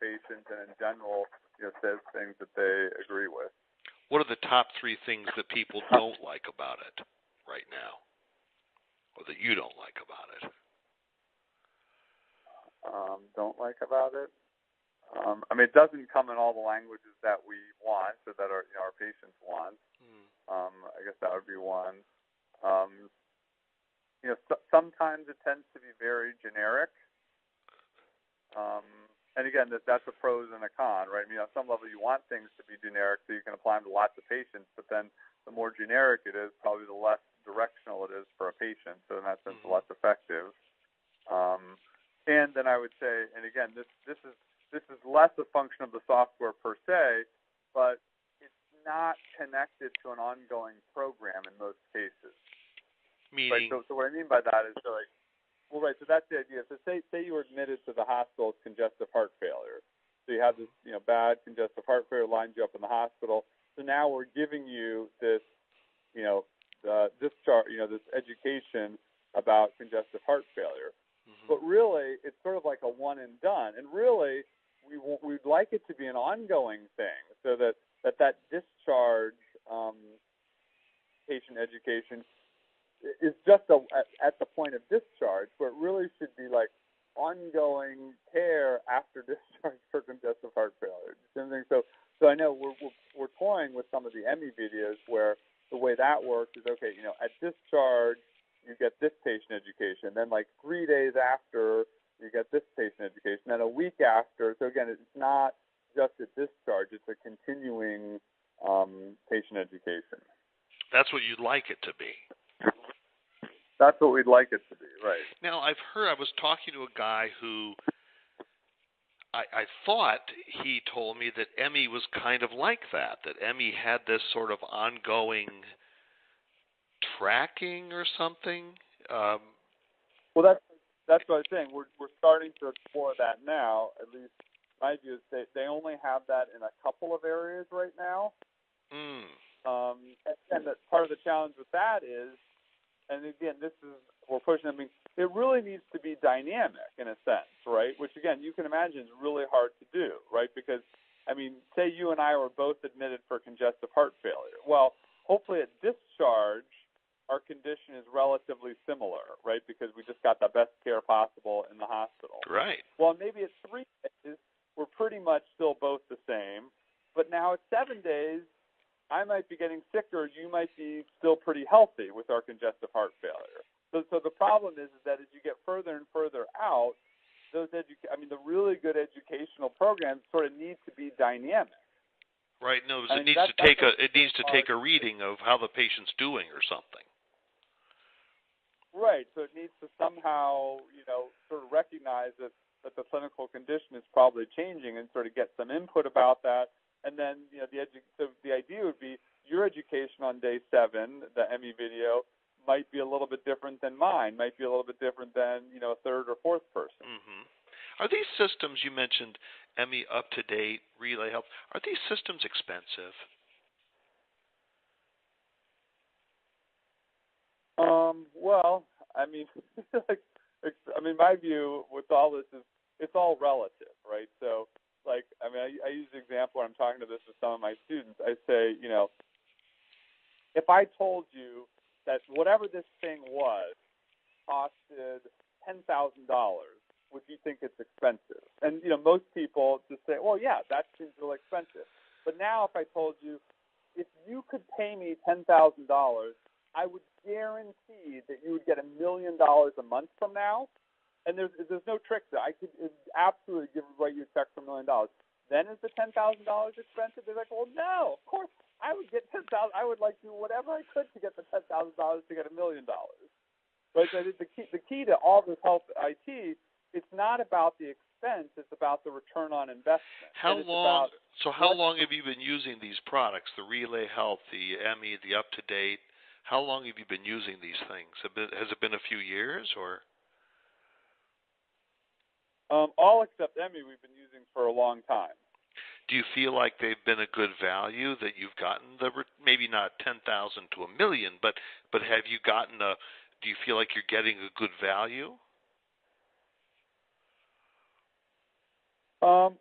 patient and in general, says things that they agree with. What are the top 3 things that people don't like about it right now, or that you don't like about it? Don't like about it? It doesn't come in all the languages that we want, or that our patients want. I guess that would be one. Sometimes it tends to be very generic. And again, that's a pros and a con, right? On some level, you want things to be generic so you can apply them to lots of patients, but then the more generic it is, probably the less directional it is for a patient. So in that sense, less effective. And then I would say, and again, this is less a function of the software per se, but it's not connected to an ongoing program in most cases. Meaning? Right? So what I mean by that is so that's the idea. So say you were admitted to the hospital with congestive heart failure. So you have this bad congestive heart failure, lined you up in the hospital. So now we're giving you this discharge, this education about congestive heart failure. But really, it's sort of like a one and done. And really, we'd like it to be an ongoing thing, so that discharge patient education is just at the point of discharge, but it really should be like ongoing care after discharge for congestive heart failure. So I know we're toying with some of the Emmy videos where the way that works is, okay, at discharge you get this patient education, then like 3 days after you get this patient education, then a week after. So again, it's not just at discharge; it's a continuing patient education. That's what you'd like it to be. That's what we'd like it to be, right. Now, I was talking to a guy who I thought he told me that Emmy was kind of like that Emmy had this sort of ongoing tracking or something. Well, that's what I was saying. We're starting to explore that now. At least my view is they only have that in a couple of areas right now. And that part of the challenge with that is, and again, we're pushing. It really needs to be dynamic in a sense, right? Which again, you can imagine is really hard to do, right? Because say you and I were both admitted for congestive heart failure. Well, hopefully at discharge, our condition is relatively similar, right? Because we just got the best care possible in the hospital. Right. Well, maybe at 3 days, we're pretty much still both the same. But now at 7 days, I might be getting sicker. You might be still pretty healthy with our congestive heart failure. So the problem is that as you get further and further out, the really good educational programs sort of need to be dynamic. Right. No, it needs to take a reading of how the patient's doing or something. Right. So it needs to somehow, sort of recognize that the clinical condition is probably changing and sort of get some input about that. And then, the idea would be your education on day 7, the Emmy video, might be a little bit different than mine, might be a little bit different than, a third or fourth person. Mm-hmm. Are these systems you mentioned, Emmy Up to Date, Relay Health, are these systems expensive? Well, my view with all this is it's all relative, right? So, I use the example when I'm talking to this with some of my students. I say, if I told you that whatever this thing was costed $10,000, would you think it's expensive? And, most people just say, well, yeah, that seems real expensive. But now if I told you, if you could pay me $10,000, I would guarantee that you would get $1 million a month from now. And there's no trick there. I could absolutely write you a check for $1 million. Then is the $10,000 expensive? They're like, well, no, of course I would get $10,000. I would like to do whatever I could to get the $10,000 to get $1 million. Right? So I think the key to all this health IT, it's not about the expense. It's about the return on investment. How long have you been using these products? The Relay Health, the Emmy, the Up to Date. How long have you been using these things? Has it been a few years or? All except Emmy we've been using for a long time. Do you feel like they've been a good value, that you've gotten maybe not 10,000 to $1 million, but have you gotten do you feel like you're getting a good value? Well,